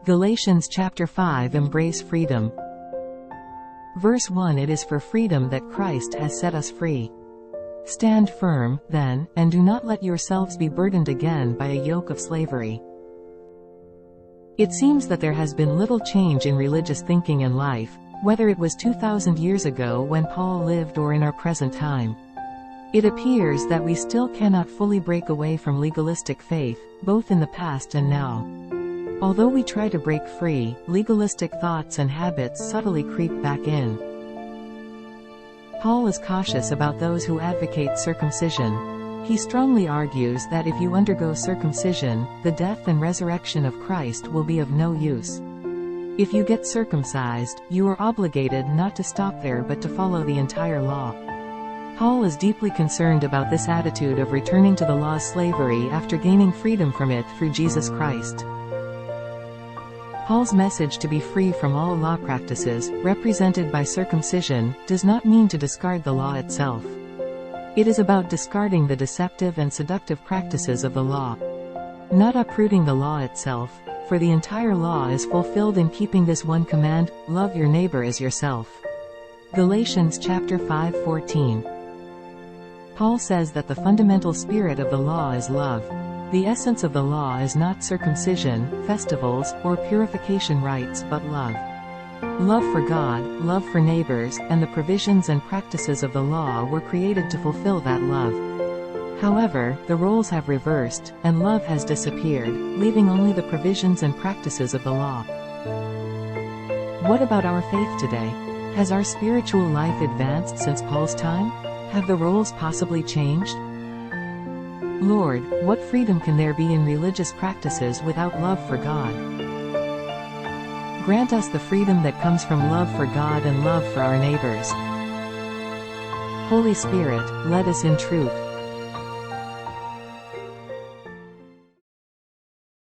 Galatians chapter 5. Embrace freedom. Verse 1. It is for freedom that Christ has set us free. Stand firm, then, and do not let yourselves be burdened again by a yoke of slavery. It seems that there has been little change in religious thinking and life, whether it was 2,000 years ago when Paul lived or in our present time. It appears that we still cannot fully break away from legalistic faith, both in the past and now. Although we try to break free, legalistic thoughts and habits subtly creep back in. Paul is cautious about those who advocate circumcision. He strongly argues that if you undergo circumcision, the death and resurrection of Christ will be of no use. If you get circumcised, you are obligated not to stop there but to follow the entire law. Paul is deeply concerned about this attitude of returning to the law's slavery after gaining freedom from it through Jesus Christ. Paul's message to be free from all law practices, represented by circumcision, does not mean to discard the law itself. It is about discarding the deceptive and seductive practices of the law. Not uprooting the law itself, for the entire law is fulfilled in keeping this one command: love your neighbor as yourself. Galatians chapter 5:14. Paul says that the fundamental spirit of the law is love. The essence of the law is not circumcision, festivals, or purification rites but love. Love for God, love for neighbors, and the provisions and practices of the law were created to fulfill that love. However, the roles have reversed, and love has disappeared, leaving only the provisions and practices of the law. What about our faith today? Has our spiritual life advanced since Paul's time? Have the roles possibly changed? Lord, what freedom can there be in religious practices without love for God? Grant us the freedom that comes from love for God and love for our neighbors. Holy Spirit, lead us in truth.